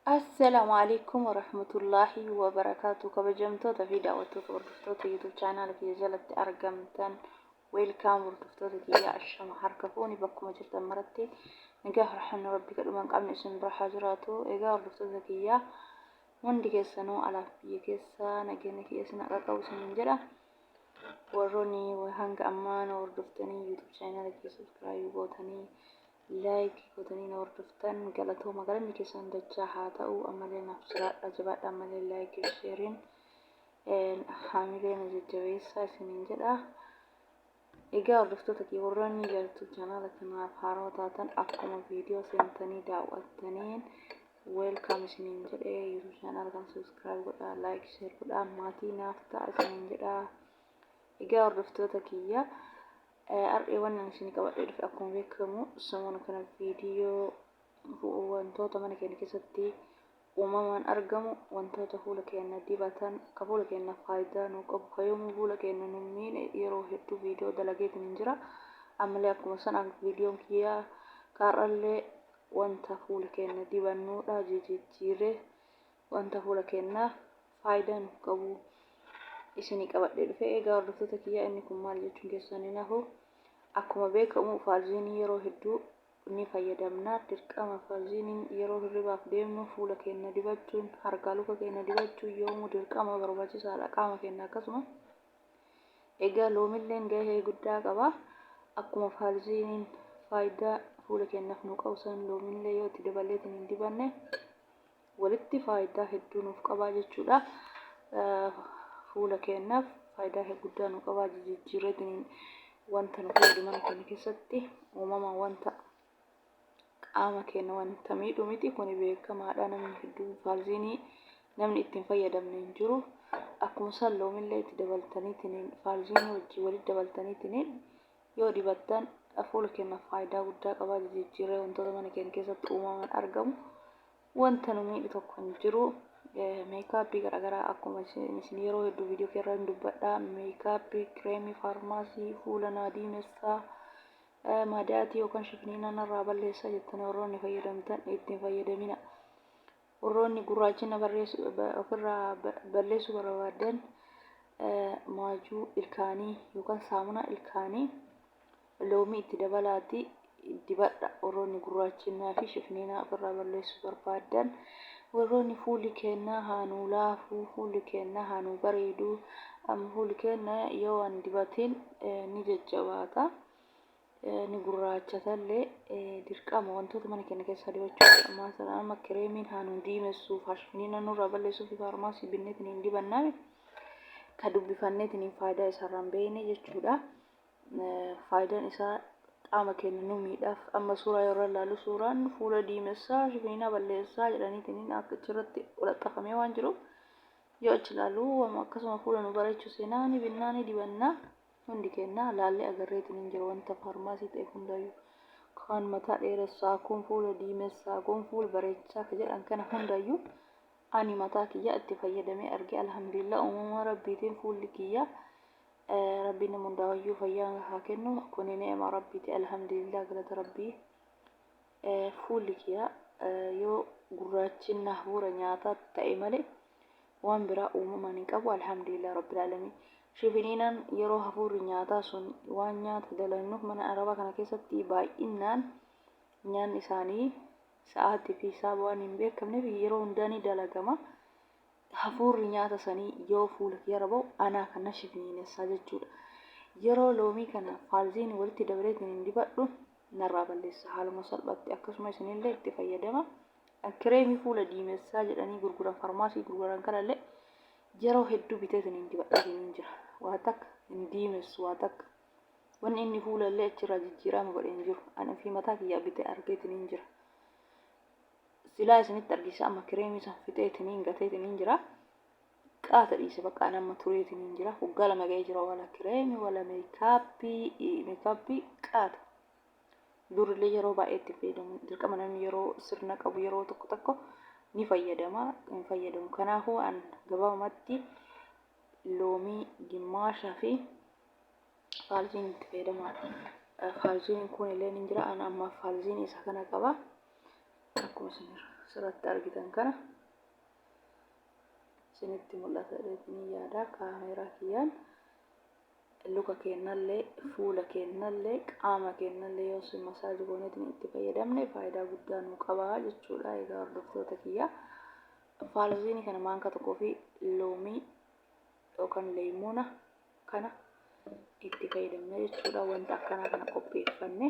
السلام عليكم ورحمة الله وبركاته. كبجمتو في دعوة وردفتو يوتيوب channel كي جلت أرقمتن ويلكم وردفتو كي عشان حركفوني بكم جرت مرتي نجاه رحمن ربي كلمان قبل اسم برحاجراتو إيجا وردفتو كيا من دكيسانو على بيكيسا نجينا كيسنا رقاو سنين جرا وروني وهنگ أمان وردفتني يوتيوب channel كي سبسكرايب بوتني لايك godhanii hordoftan galatooma galanni keessan dachaa haa ta'u ammallee naaf jiraadha jabaadha ammallee laayik sheeriin haamileen jajjabeessaa isiniin jedha. Egaa hordoftoota kee warroonni YouTube channel kanaaf haaraa taatan akkuma viidiyoo seentanii daawwattaniin welcome isiniin jedhee YouTube channel kan subscribe godhaa laayik sheer godhaa maatii naaf ta'a isiniin jedha. Egaa hordoftoota kiyya ar'eewwan isin qabadhee dhufe akkuma beekamu samoona kana viidiyoo wantoota mana keenya keessatti uumamaan argamu wantoota fuula keenya dibatan akka fuula keenya faayidaa nu qabu fayyummaa fuula keenya nu miine yeroo hedduu viidiyoo dalageetiin hin jira. Ammallee akkuma sana viidiyoon kiyyaa kaarallee wanta fuula keenya dibannuudha jijjiirree wanta fuula keenya faayidaa nu qabu isin qabadhee dhufe. Egaa hordoftoota kiyyaa inni kun maal jechuun keessanii nafu akkuma beekamu faalziinii yeroo hedduu ni fayyadamna. Dirqama faalziiniin yeroo hirribaaf deemnu fuula keenya dibachuun harka luka keenya dibachuun yoomuu dirqama barbaachisaadha qaama keenya akkasuma. Egaa loomilleen gahee guddaa qaba. Akkuma faalziiniin faayidaa fuula keenyaaf nu qabu san loomillee yoo itti dabaleetiin hin dibanne walitti faayidaa hedduu nuuf qaba jechuudha. Fuula keenyaaf faayidaa guddaa nu qaba jijjiirreetiin wanta nu fayyadu mana keenya keessatti uumamaan wanta qaama keenya wanta miidhu miti kun beekamaadha. Namni hedduu faalziinii namni ittiin fayyadamne hin jiru. Akkuma san loomillee itti dabaltaniitiin faalziinii wajjin walitti dabaltaniitiin yoo dibattan fuula keenyaaf faayidaa guddaa qaba jijjiirree wantoota mana keenya keessatti uumamaan argamu wanta nu miidhu tokko hin jiru. Meekaappii garaagaraa akkuma isin yeroo hedduu viidiyoo keerra hin dubbadha. Meekaappii kireemii faarmaasii fuula naadiimessaa madaatii yookaan shifniina narraa balleessaa jettanii warroonni fayyadamtan ittiin fayyadamina. Warroonni gurraachina ofirraa balleessuu barbaadan maajuu ilkaanii yookaan saamunaa ilkaanii loomii itti dabalaati dibadha. Warroonni gurraachinaa fi shifniina ofirraa balleessuu barbaadan warroonni fuulli keenya haanuu laafuu fuulli keenya haanuu bareedu fuulli keenya yoo waan dibatiin ni jajjabaata ni gurraachatallee dirqama wantoota mana keenya keessaa dibachuu maasara amma kireemiin haanuu diimessuu shifniina nurraa balleessuu fi faarmaasii binneetiin hin dibanname ka dubbifanneetiin faayidaa isaarraa hin beekne jechuudha. Faayidaan isaa qaama keenya nu miidhaaf amma suuraa yeroo ilaalu suuraan fuula diimessaa shifniina balleessaa jedhaniitiin akka achirratti walaxxafamee waan jiruuf yoo achi ilaalu akkasuma fuula nu bareechuu seenaa ni binnaa ni dibannaa hundi keenya laallee agarreetiin hin jiru wanta faarmaasii ta'e hundayyuu kan mataa dheeressaa kun fuula diimessaa kun fuula bareechaa ka jedhan kana hundayyuu ani mataa kiyya itti fayyadamee arge alhamdulillah uumama rabbiitiin fuulli kiyya rabbiin nama hundayyuu fayyaa haa kennu kun ni'ima rabbiiti alhamdulillah galata rabbii. Fuulli kiyya yoo gurraachina hafuura nyaataa ta'e malee waan biraa uumamaan hin qabu alhamdulillah rabbil alamin. Shifniinaan yeroo hafuurri nyaataa sun waan nyaata dalannuuf mana arabaa kana keessatti baay'inaan nyaanni isaanii sa'aatii fi saaba waan hin beekamneef yeroo hundaa ni dalagama. Hafuurri nyaata sanii yoo fuula kiyya ba'u anaa kana shifniinessaa jechuudha. Yeroo loomii kana faalziin walitti dabaleetiin hin dibadhu narraa balleessa haaluma salphaatti akkasuma isinillee itti fayyadama. Kireemii fuula diimessaa jedhanii gurguran faarmaasii gurguran kanallee yeroo hedduu biteetiin hin dibadhatiin hin jira. Waa takka hin diimessu waa takka wanni inni fuulallee achirraa jijjiirama godhee hin jiru. Ani fi mataa kiyyaa bitee argeetiin hin jira. Silaa isinitti argisa amma kireemii san fixeetiin hin gateetiin hin jira. Qaata dhiise bakka nama tureetiin hin jira. Waggaa lama ga'ee jira wala kireemii wala meekaappii qaata. Durillee yeroo baay'ee itti fayyadamu dirqama namni yeroo sirna qabu yeroo tokko tokko ni fayyadama hin fayyadamu. Kanaafuu an gabaabumatti loomii gimmaashaa fi faalziin itti fayyadamaa. Faalziin kun illee ni jira ana amma faalziin isa kana qaba akkuma isin asirratti argitan kana isinitti mul'ata jedhanii yaada. Kaameeraa kiyyaan luka keenyallee, fuula keenyallee, qaama keenyallee yoo isin masaajii gooneetiin itti fayyadamne faayidaa guddaa nu qaba jechuudha. Egaa hordoftoota kiyya Vaaliziinii kana maanka tokkoo fi loomii yookaan leemuna kana itti fayyadamne jechuudha. Wanta akkanaa kana qopheeffanne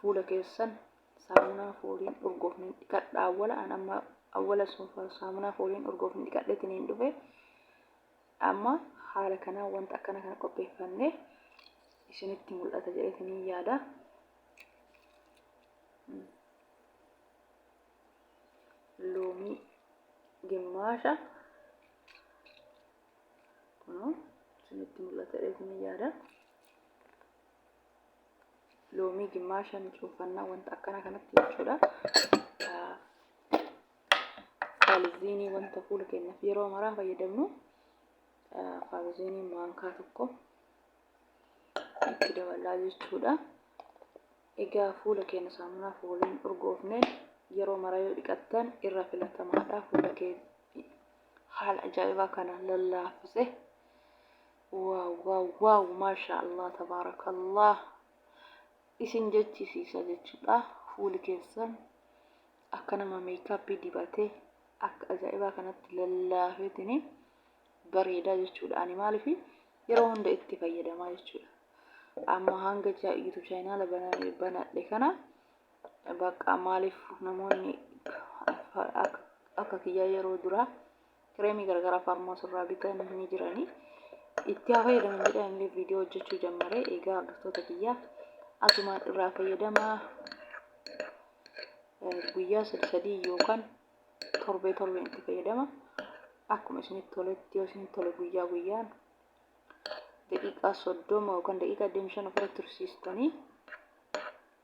fuula keessan saamunaa fooliin urgoofne dhiqadhaa. Awwala saamunaa fooliin urgoofne dhiqadheetiin dhufe amma haala kanaan wanta akkana kana qopheeffanne isinitti mul'ata jedheetiin yaada. Loomii gimmaasha kuno isinitti mul'ata jedheetiin yaada. Loomii gimmaasha cuunfannaa wanta akkana kanatti jechuudha. Vaaliziinii wanta fuula keenyaaf yeroo maraa fayyadamnu vaaliziinii maankaa tokko itti dabalaa jechuudha. Egaa fuula keenya saamunaa fooliin urgoofne yeroo maraa yoo dhiqattan irra filatamaadha. Fuula keenya haala ajaa'ibaa kana lallaafise. Waaw maashaallah tabaarakallah isin jechisiisa jechuudha. Fuuli keessan akka nama meekaappii dibatee akka ajaa'ibaa kanatti lallaafeetini bareeda jechuudha. Ani maaliif yeroo hunda itti fayyadamaa jechuudha. Amma hanga YouTube channel banadhe kana bakka maaliif namoonni akka kiyyaa yeroo dura kireemii garagaraa faarmaasii irraa bitan ni jirani. Itti fayyadaman jedhanii viidiyoo hojjechuu jalqabe. Egaa hordoftoota kiyyaa asumaan irraa fayyadamaa guyyaa sadii yookaan torbee itti fayyadama. Akkuma isinitti toletti yoo isinitti tole guyyaan daqiiqaa 30 yookaan daqiiqaa 25 ofirra tursiistanii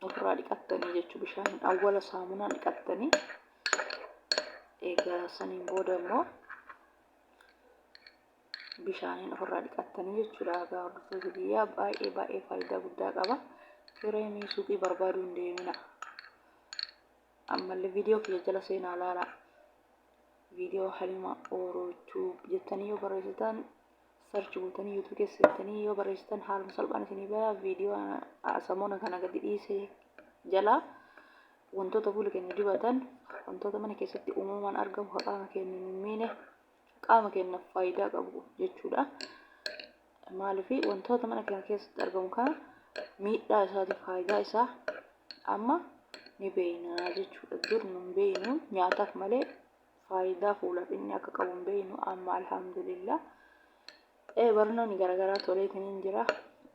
ofirraa dhiqattanii jechuudha. Bishaan awwala saamunaan dhiqattanii egaa saniin booda immoo bishaaniin ofirraa dhiqattanii jechuudha. Egaa hordoftoota kiyyaa baay'ee faayidaa guddaa qaba. Kireemii suuqii barbaaduu hin deemina. Ammallee viidiyoo kiyya jala seenaa laala. Viidiyoo Halima Orochuu jettanii yoo barreessitan sarchi gootanii YouTube keessatti yoo barreessitan haaluma salphaan isinii ba'a. Viidiyoo samoona kana gadi dhiisee jala wantoota fuula keenya dibatan wantoota mana keessatti uumamaan argamu qaama keenya hin miine qaama keenyaaf faayidaa qabu jechuudha. Maaliif wantoota mana keenya keessatti argamu kana miidhaa isaatiif faayidaa isaa amma ni beekna jechuudha. Dur nun beeknu nyaataaf malee faayidaa fuulaaf inni akka qabu hin beeknu. Amma alhamdulillah barnoonni garagaraa toleetiin jira.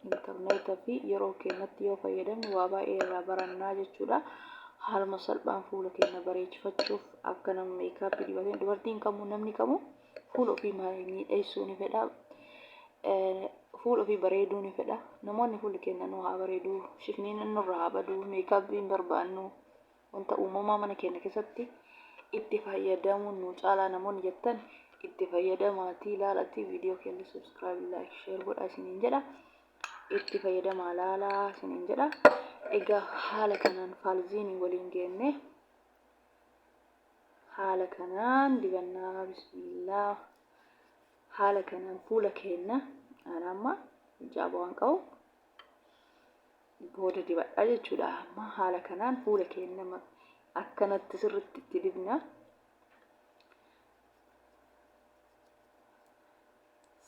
Interneetaa fi yeroo keenyatti yoo fayyadamne waa baay'ee irraa barannaa jechuudha. Haaluma salphaan fuula keenya bareechifachuuf akka nama meekaappii dibatee dubartiin kamuu namni kamuu fuula ofii miidheessuu ni fedha. Fuula ofii bareeduu ni fedha. Namoonni fuulli keenya nu haa bareedu, shifniin nurraa haa badu, meekaappiin barbaannu wanta uumamaa mana keenya keessatti itti fayyadamuun nu caalaa namoonni jettan itti fayyadamaatii ilaalaatii viidiyoo keenya subscribe like share godhaa isiniin jedha. Itti fayyadamaa ilaalaa isiniin jedha. Egaa haala kanaan vaaliziinii waliin geenne haala kanaan dibannaa bismillah. Haala kanaan fuula keenya amma jaaba waan qabu booda dibadhaa jechuudha. Amma haala kanaan fuula keenya akkanatti sirriitti itti dibna.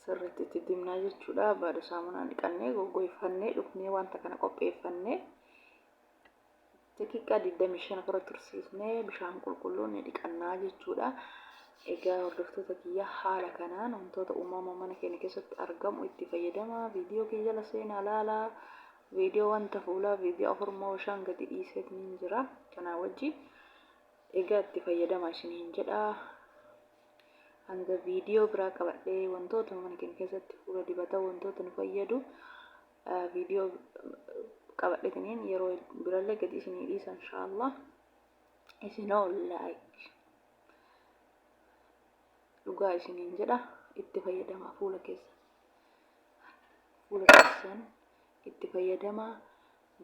Sirriitti itti dibnaa jechuudha. Baada saamunaan dhiqannee goggoifannee dhufnee wanta kana qopheeffannee daqiiqaa 25 ofirra tursiisnee bishaan qulqulluun ni dhiqannaa jechuudha. Egaa hordoftoota kiyya haala kanaan wantoota uumamaa mana keenya keessatti argamu itti fayyadamaa. Viidiyoo kiyya jala seenaa ilaalaa. Viidiyoo wanta fuulaa viidiyoo 4 gadi dhiisee ni jira. Kanaa wajji egaa itti fayyadamaa isiniin jedha. Hanga viidiyoo biraa qabadhee wantoota mana keenya keessatti fuula dibata wantoota nu fayyadu viidiyoo qabadheetiniin yeroo birallee gadi isinii dhiisa inshallah. Isinoo like dhugaa isiniin jedha. Itti fayyadamaa fuula keessan itti fayyadamaa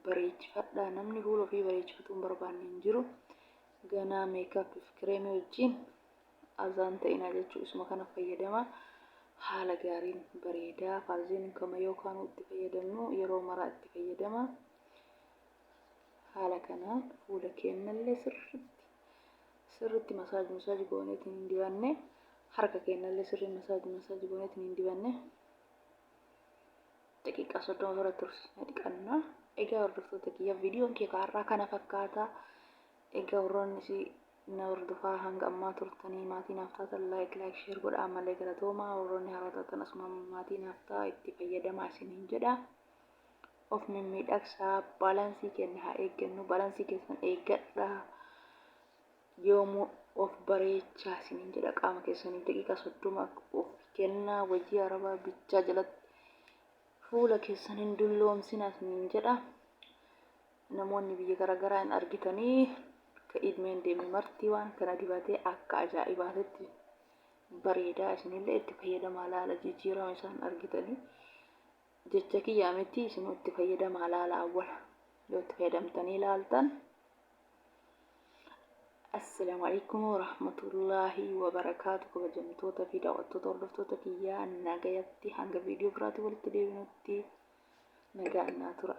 bareechifadhaa. Namni fuula ofii bareechifatu hin barbaanne hin jiru. ganaa meekaap fi kireemii wajjin azaan ta'inaa jechuu isuma kana fayyadama. Haala gaariin bareedaa vaaziliin kama yookaan itti fayyadamnu yeroo maraa itti fayyadama. Haala kanaan fuula keenyallee sirriitti masaaj gooneetiin hin dibanne, harka keenyallee sirrii masaaj gooneetiin hin dibanne daqiiqaa 30 dura tursiisnee dhiqannaa. Egaa hordoftoota kiyya viidiyoon kee har'aa kana fakkaata. Egaa warroonni na hordofaa hanga ammaa turtanii maatii naaf taatan laayik sheer godhaa malee galatoomaa. Warroonni haaraa taatan asuma maatii naaf ta'a itti fayyadamaa isiniin jedha. Of mimmiidhagsaa baalaansii keenya haa eeggannu. Baalaansii keessan eeggadhaa. Yoomuu of bareechaa isiniin jedha. Qaama keessanii daqiiqaa 30 of kennaa. Wajjii arabaa bichaa jalatti fuula keessaniin dulloomsina isiniin jedha. Namoonni biyya garaagaraa hin argitanii ka ilmeen deemee martii waan kana dibatee akka ajaa'ibaatti bareedaa isinillee itti fayyadamaa laala jijjiirama isaan argitanii. Jecha kiyyaa miti isin itti fayyadamaa laala awwala. Yoo itti fayyadamtanii ilaaltan. Assalaamu alaykum warahmatullaahi wabarakaatu. Kabajamtoota fi daawwattoota hordoftoota kiyyaa nagayatti hanga viidiyoo biraatii walitti deebinutti nagaan naa tura.